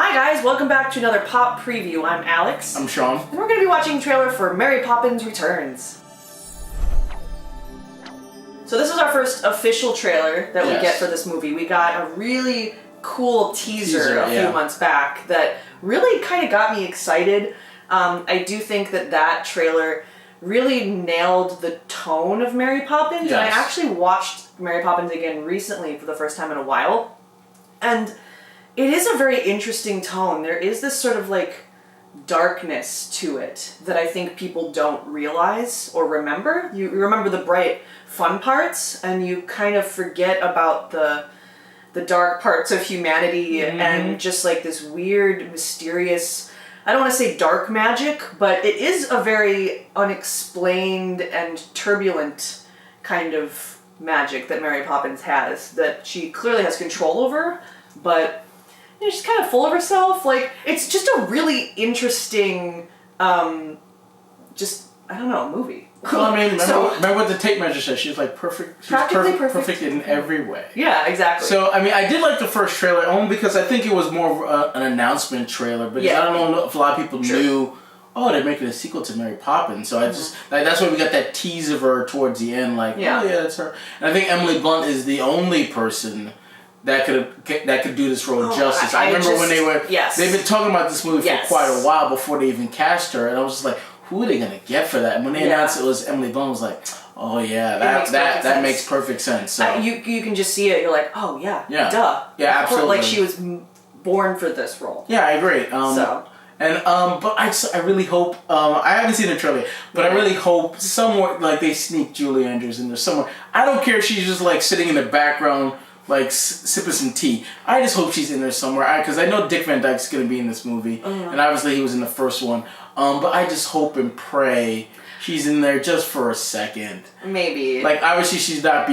Hi guys, welcome back to another Pop Preview. I'm Alex. I'm Sean. And we're going to be watching a trailer for Marry Poppins Returns. So this is our first official trailer that we get for this movie. We got a really cool teaser a few months back that really kind of got me excited. I do think that trailer really nailed the tone of Marry Poppins. And I actually watched Marry Poppins again recently for the first time in a while. And it is a very interesting tone. There is this sort of like darkness to it that I think people don't realize or remember. You remember the bright, fun parts, and you kind of forget about the dark parts of humanity and just like this weird, mysterious, I don't want to say dark magic, but it is a very unexplained and turbulent kind of magic that Marry Poppins has that she clearly has control over, but she's kind of full of herself. Like, it's just a really interesting, I don't know, movie. Well, I mean, remember what the tape measure says. She's like perfect. She's perfect in every way. Yeah, exactly. So, I mean, I did like the first trailer only because I think it was more of an announcement trailer. Because I don't know if a lot of people knew, oh, they're making a sequel to Marry Poppins. So I just, like, that's why we got that tease of her towards the end. Like, oh yeah, that's her. And I think Emily Blunt is the only person that could do this role justice. I remember when they've been talking about this movie for quite a while before they even cast her, and I was just like, who are they gonna get for that? And when they announced it was Emily Blunt, I was like, oh yeah, that makes perfect sense. So you can just see it. You're like, oh yeah, duh, yeah, absolutely. Like she was born for this role. Yeah, I agree. But I really hope I haven't seen the trailer, but I really hope somewhere like they sneak Julie Andrews in there somewhere. I don't care if she's just like sitting in the background, like sipping some tea. I just hope she's in there somewhere. Because I know Dick Van Dyke's going to be in this movie. And obviously he was in the first one. But I just hope and pray she's in there just for a second. Maybe. Like, obviously she's not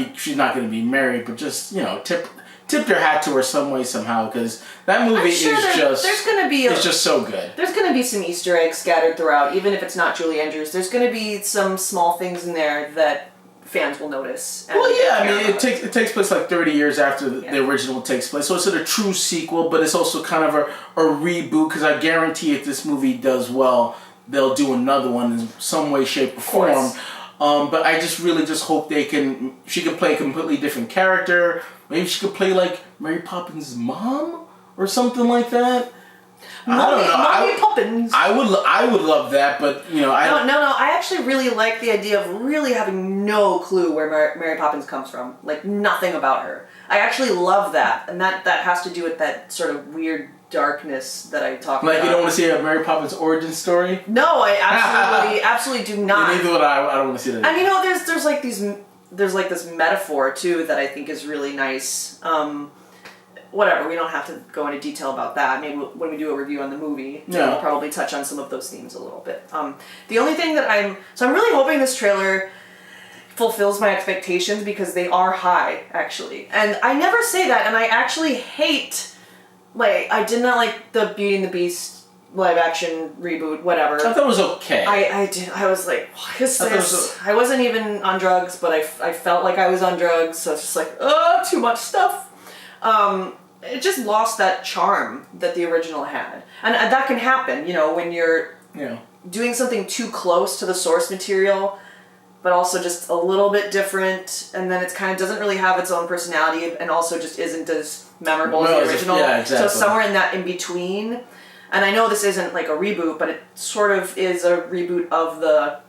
going to be married, but just, tip their hat to her some way, somehow. Because that movie it's just so good. There's going to be some Easter eggs scattered throughout, even if it's not Julie Andrews. There's going to be some small things in there that fans will notice. Well, yeah, I mean, it takes place like 30 years after the original takes place, so it's a true sequel, but it's also kind of a reboot, because I guarantee if this movie does well, they'll do another one in some way, shape, or form. But I just really hope she can play a completely different character. Maybe she could play like Marry Poppins' mom or something like that. I don't know. Marry Poppins. I would love that, but No. I actually really like the idea of really having no clue where Marry Poppins comes from. Like, nothing about her. I actually love that, and that has to do with that sort of weird darkness that I talked about. Like, you don't want to see a Marry Poppins origin story? No, I absolutely do not. Neither would I. I don't want to see that. And there's like this metaphor too that I think is really nice. Whatever, we don't have to go into detail about that. Maybe when we do a review on the movie, we'll probably touch on some of those themes a little bit. The only thing that I'm really hoping this trailer fulfills my expectations, because they are high, actually. And I never say that, and I actually hate, I did not like the Beauty and the Beast live action reboot, whatever. I thought it was okay. I did. I was like, what is this? I wasn't even on drugs, but I felt like I was on drugs, so it's just like, too much stuff. It just lost that charm that the original had. And that can happen, when you're doing something too close to the source material, but also just a little bit different, and then it kind of doesn't really have its own personality, and also just isn't as memorable as the original. Yeah, exactly. So somewhere in that in-between, and I know this isn't like a reboot, but it sort of is a reboot of the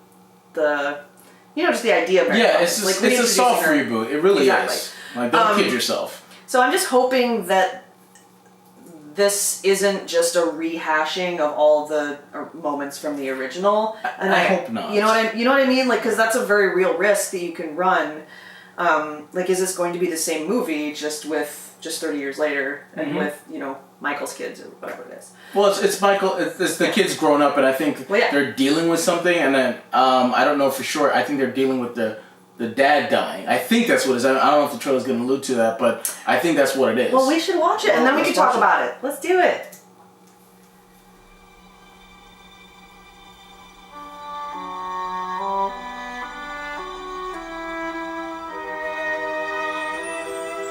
just the idea of Marry Poppins. It's a soft reboot. It really is. Like, don't kid yourself. So I'm just hoping that this isn't just a rehashing of all the moments from the original. And I hope not. You know what I mean? Like, because that's a very real risk that you can run. Is this going to be the same movie just 30 years later and with Michael's kids or whatever it is? Well, it's Michael. It's the kids growing up, and I think they're dealing with something. And then I don't know for sure. I think they're dealing with the dad dying. I think that's what it is. I don't know if the trailer's going to allude to that, but I think that's what it is. Well, we should watch it, and then we can talk about it. Let's do it.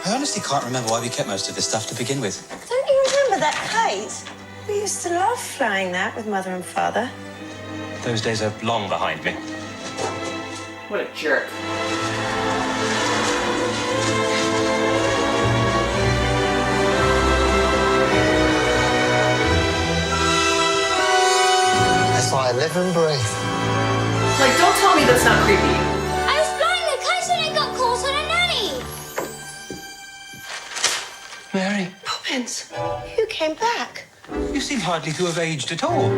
I honestly can't remember why we kept most of this stuff to begin with. Don't you remember remember that kite? We used to love flying that with Mother and Father. Those days are long behind me. What a jerk. That's why I live and breathe. Like, don't tell me that's not creepy. I was flying the kite and it got caught on a nanny. Mary, Poppins, you came back. you seem hardly to have aged at all.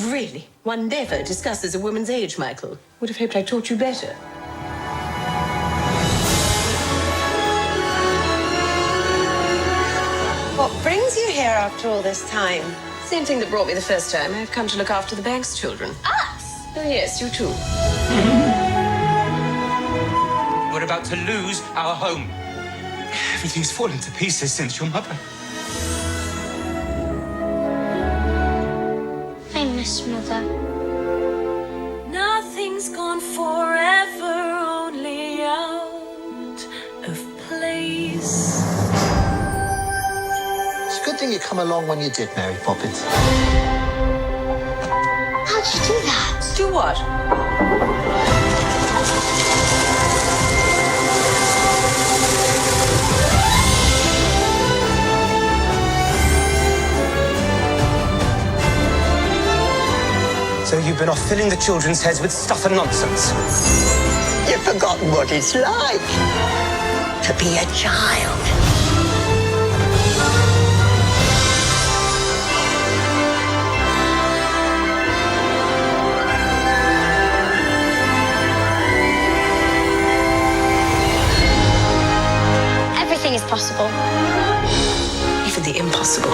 Really? One never discusses a woman's age, Michael. Would have hoped I taught you better. What brings you here after all this time? Same thing that brought me the first time. I've come to look after the bank's children. Us? Oh, yes, you too. We're about to lose our home. Everything's fallen to pieces since your mother. I miss Mother. Nothing's gone forever, only out of place. It's a good thing you come along when you did, Mary Poppins. How'd you do that? Do what? So you've been off filling the children's heads with stuff and nonsense. You've forgotten what it's like to be a child. Everything is possible. Even the impossible.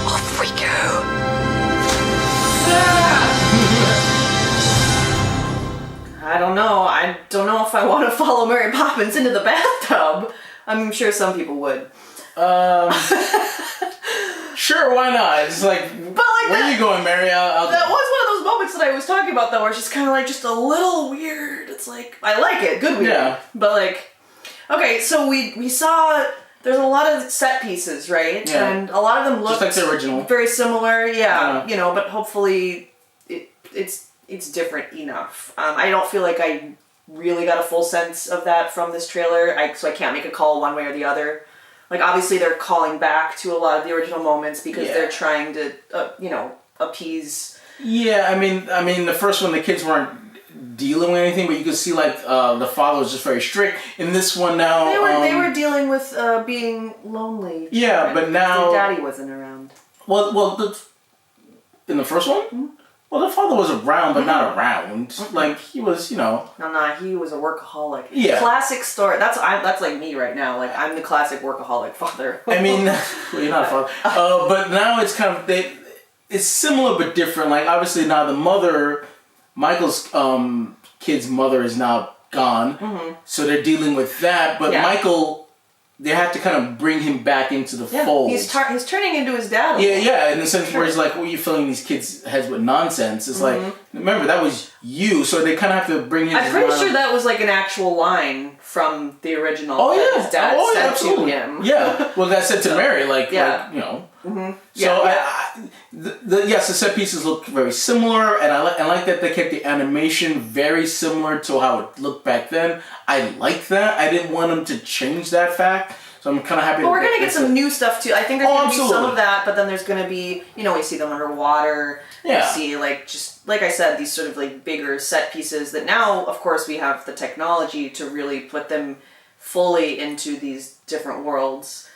Off we go. I don't know. I don't know if I want to follow Mary Poppins into the bathtub. I'm sure some people would. Sure, why not? It's like, But like where are you going, Mary? I'll that was one of those moments that I was talking about, though, where it's just kind of like just a little weird. It's like, I like it, good weird. Yeah. But like, okay, so we saw there's a lot of set pieces, right? Yeah. And a lot of them look Just like the original. very similar. Yeah, Yeah. you know, but hopefully it's different enough. I don't feel like I really got a full sense of that from this trailer, so I can't make a call one way or the other. Like, obviously they're calling back to a lot of the original moments because Yeah. they're trying to, appease. Yeah, I mean, the first one, the kids weren't dealing with anything, but you could see like the father was just very strict. In this one now, They were dealing with being lonely. Yeah, right? but now Their daddy wasn't around. in the first one, well, the father was around, but not around. Like he was, No, he was a workaholic. Yeah. Classic story. That's like me right now. Like, I'm the classic workaholic father. I mean, well, you're not a father. But now it's kind of it's similar but different. Like obviously now the mother, Michael's kid's mother is now gone, so they're dealing with that. But Michael, they have to kind of bring him back into the fold. He's turning into his dad. Yeah, in the sense where he's like, well, you're filling these kids' heads with nonsense. It's like, remember, that was you, so they kind of have to bring him I'm pretty sure that was like an actual line from the original that his dad said to him. Yeah, well, that said to Mary, like, Yeah. you know. So, Yes, the set pieces look very similar, and I like that they kept the animation very similar to how it looked back then. I like that. I didn't want them to change that fact, so I'm kind of happy. But we're gonna get some new stuff too. I think there's gonna be some absolutely. of that, but then there's gonna be, we see them underwater. Yeah. We see just like I said, these sort of like bigger set pieces that now, of course, we have the technology to really put them fully into these different worlds.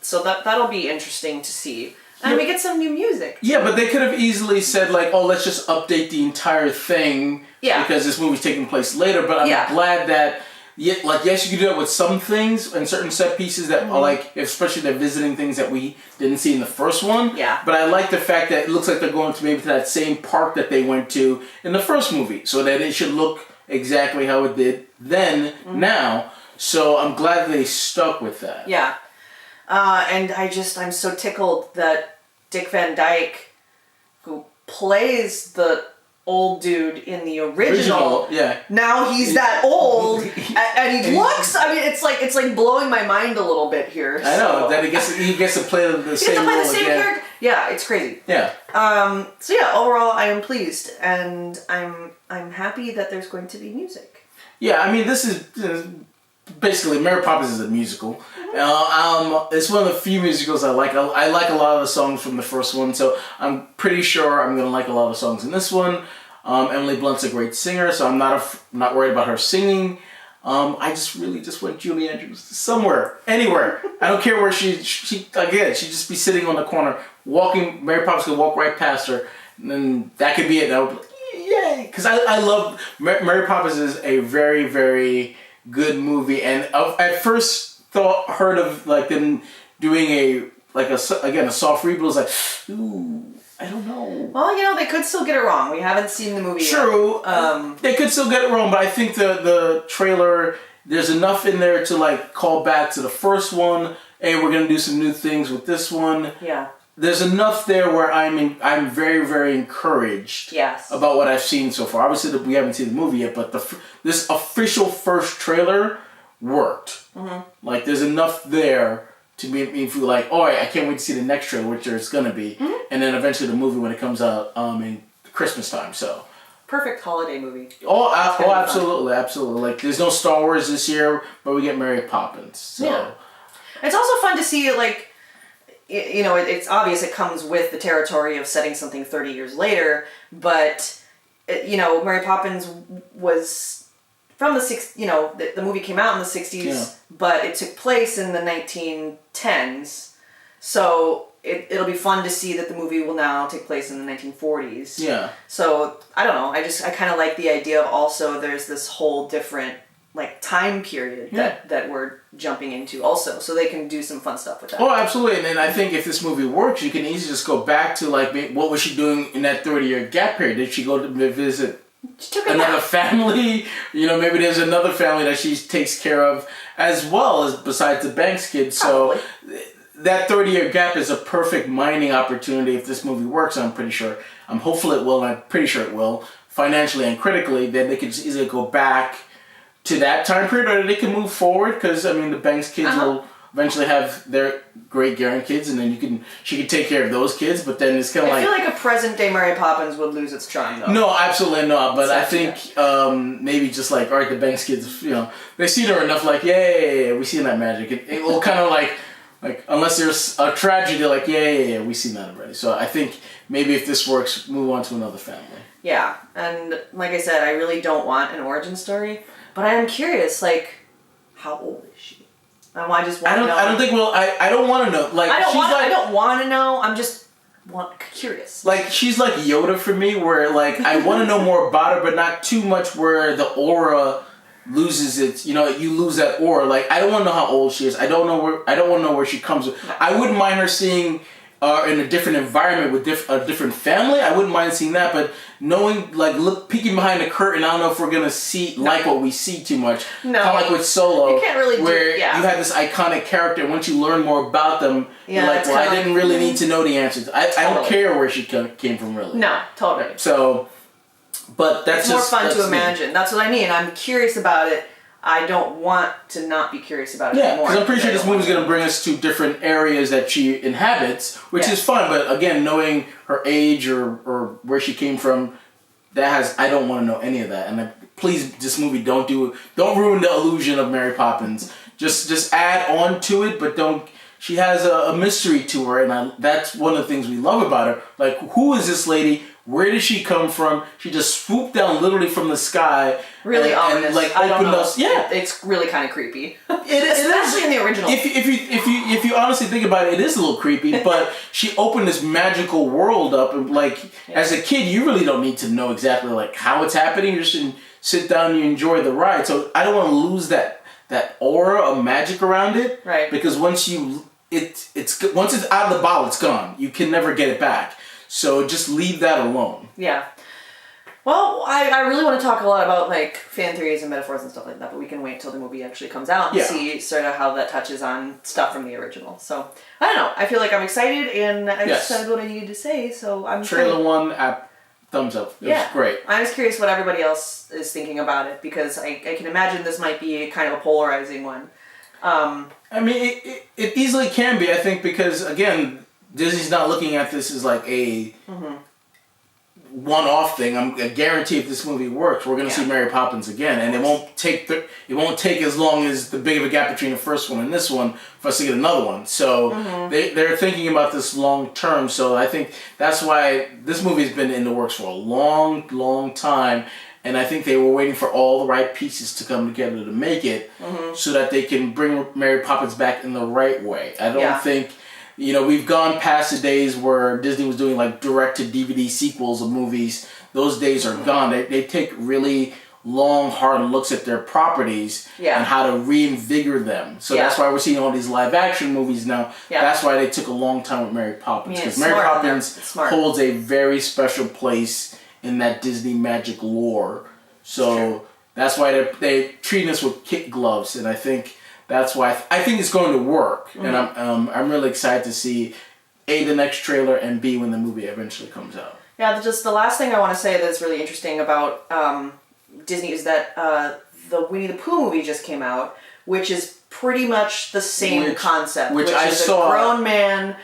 So that'll be interesting to see. And we get some new music. Yeah, but they could have easily said like, "Oh, let's just update the entire thing," because this movie's taking place later. But I'm glad that, yes, you can do that with some things and certain set pieces that are like, especially they're visiting things that we didn't see in the first one. Yeah. But I like the fact that it looks like they're going to maybe to that same park that they went to in the first movie, so that it should look exactly how it did then, now. So I'm glad they stuck with that. Yeah. And I'm so tickled that Dick Van Dyke, who plays the old dude in the original. Yeah. Now he's that old, and he looks. I mean, it's like blowing my mind a little bit here. I know that he gets to play the same role again. Character. Yeah, it's crazy. Yeah. So yeah, overall, I am pleased, and I'm happy that there's going to be music. Yeah, I mean, this is basically Mary Poppins is a musical. It's one of the few musicals I like. I like a lot of the songs from the first one, so I'm pretty sure I'm gonna like a lot of the songs in this one. Emily Blunt's a great singer, so I'm not worried about her singing. I just want Julie Andrews somewhere, anywhere. I don't care where she'd just be sitting on the corner, walking. Mary Poppins could walk right past her, and then that could be it. And I would be like, yay! Because I love Mary Poppins is a very, very good movie, and at first heard of like them doing a soft reboot. I was like, ooh, I don't know. Well, they could still get it wrong. We haven't seen the movie True. yet. They could still get it wrong, but I think the trailer, there's enough in there to like call back to the first one. Hey, we're gonna do some new things with this one. Yeah. There's enough there where I'm very, very encouraged. Yes. About what I've seen so far. Obviously, we haven't seen the movie yet, but this official first trailer worked. Mm-hmm. Like, there's enough there to make me feel like, oh, I can't wait to see the next trailer, which it's gonna be, and then eventually the movie when it comes out in Christmas time. So. Perfect holiday movie. Absolutely, absolutely. Like, there's no Star Wars this year, but we get Mary Poppins. So. Yeah. It's also fun to see, like, it's obvious it comes with the territory of setting something 30 years later, but, Mary Poppins was from the the movie came out in the 60s, but it took place in the 1910s, so it'll be fun to see that the movie will now take place in the 1940s. Yeah. So, I don't know, I kind of like the idea of also there's this whole different like time period that we're jumping into also, so they can do some fun stuff with that. Oh, absolutely. And then I think if this movie works, you can easily just go back to like what was she doing in that 30-year gap period? Did she go to visit another family? Maybe there's another family that she takes care of as well as besides the Banks kids. Probably. So that 30-year gap is a perfect mining opportunity if this movie works. I'm hopeful it will, and I'm pretty sure it will, financially and critically. Then they could just easily go back to that time period, or they can move forward, because the Banks kids will eventually have their great grandkids, and then she can take care of those kids. But then it's kind of I feel like a present day Mary Poppins would lose its charm, though. No, absolutely not. But I think maybe just like, all right, the Banks kids, they see her enough, like, yay, we seen that magic. It will kind of like unless there's a tragedy, like, yeah, we seen that already. So I think maybe if this works, move on to another family. Yeah, and like I said, I really don't want an origin story. But I am curious, like, how old is she? I just want to know. I don't think. Well, I don't want to know. Like, I don't want to know. I'm just curious. Like, she's like Yoda for me, where like I want to know more about her, but not too much where the aura loses its. You lose that aura. Like, I don't want to know how old she is. I don't want to know where she comes from. I wouldn't mind her seeing. In a different environment with a different family, I wouldn't mind seeing that. But knowing, peeking behind the curtain, I don't know if we're gonna see like what we see too much. No, kind of like with Solo, you can't really where you have this iconic character. And once you learn more about them, you're like, well, I didn't really need to know the answers. I don't care where she came from, really. No, totally. So, but that's more fun to imagine. That's what I mean. I'm curious about it. I don't want to not be curious about it anymore. Because I'm pretty sure this movie's going to bring us to different areas that she inhabits, which is fun. But again, knowing her age or where she came from, I don't want to know any of that. And please, this movie, don't ruin the illusion of Mary Poppins. Just add on to it, but don't. She has a mystery to her, and that's one of the things we love about her. Like, who is this lady? Where did she come from? She just swooped down literally from the sky. Really ominous. And like opened us. Yeah, it's really kind of creepy. Especially in the original. If you honestly think about it, it is a little creepy. But she opened this magical world up, and as a kid, you really don't need to know exactly like how it's happening. You just sit down and you enjoy the ride. So I don't want to lose that aura of magic around it. Right. Because once it's out of the bottle, it's gone. You can never get it back. So just leave that alone. Yeah. Well, I really want to talk a lot about like fan theories and metaphors and stuff like that, but we can wait till the movie actually comes out and see sort of how that touches on stuff from the original. So I don't know. I feel like I'm excited and I said what I needed to say. So I'm trailer one thumbs up. It was great. I was curious what everybody else is thinking about it, because I can imagine this might be kind of a polarizing one. I mean, it easily can be, I think, because, again, Disney's not looking at this as like a one-off thing. I guarantee if this movie works, we're going to see Mary Poppins again, and it won't take as long as the big of a gap between the first one and this one for us to get another one. So they're thinking about this long term. So I think that's why this movie's been in the works for a long, long time. And I think they were waiting for all the right pieces to come together to make it so that they can bring Mary Poppins back in the right way. I don't think, we've gone past the days where Disney was doing like direct-to-DVD sequels of movies. Those days are gone. They take really long, hard looks at their properties and how to reinvigorate them. So that's why we're seeing all these live-action movies now. Yeah. That's why they took a long time with Mary Poppins. Because Mary Poppins holds a very special place in that Disney magic lore. So that's why they're treating us with kid gloves, and I think that's why I think it's going to work. And I'm really excited to see A, the next trailer, and B, when the movie eventually comes out. Yeah, just the last thing I want to say that's really interesting about Disney is that the Winnie the Pooh movie just came out, which is pretty much the same concept. Which I saw. A grown man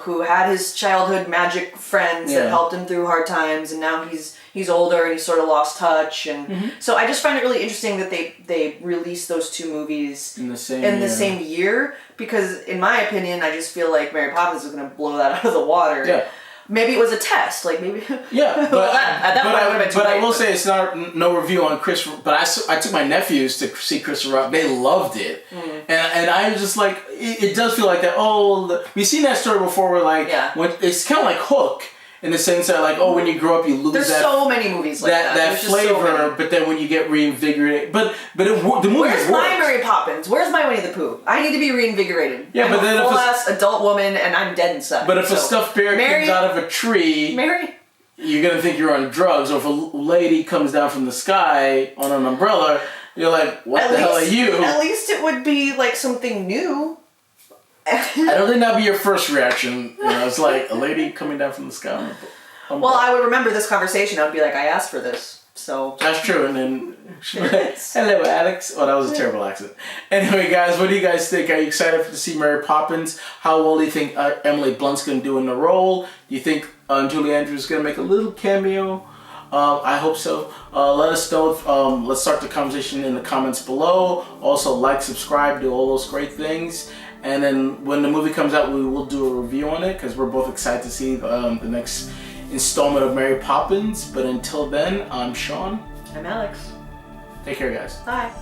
who had his childhood magic friends that helped him through hard times, and now he's older and he's sort of lost touch, and so I just find it really interesting that they released those two movies in the same year, because in my opinion, I just feel like Mary Poppins is going to blow that out of the water. Yeah. Maybe it was a test, like maybe. Yeah, but I will say it's no review on Chris. But I took my nephews to see Christopher Rock. They loved it, and I was just like, it does feel like that. Oh, we've seen that story before. Where like, when it's kind of like Hook. In the sense that, like, when you grow up, you lose There's so many movies like that. That flavor, but then when you get reinvigorated... But the movie Where's my Mary Poppins? Where's my Winnie the Pooh? I need to be reinvigorated. Yeah, I'm but then a full-ass adult woman, and I'm dead inside. But if a stuffed bear comes out of a tree... You're going to think you're on drugs. Or if a lady comes down from the sky on an umbrella, you're like, what the hell are you? At least it would be, like, something new. I don't think that'd be your first reaction. It's like a lady coming down from the sky. Well, I would remember this conversation. I would be like, I asked for this, so... That's true, and then... Hello, Alex. Oh, that was a terrible accent. Anyway, guys, what do you guys think? Are you excited to see Mary Poppins? How well do you think Emily Blunt's going to do in the role? Do you think Julie Andrews is going to make a little cameo? I hope so. Let us know. Let's start the conversation in the comments below. Also, like, subscribe, do all those great things. And then when the movie comes out, we will do a review on it, because we're both excited to see the next installment of Mary Poppins. But until then, I'm Sean. I'm Alex. Take care, guys. Bye.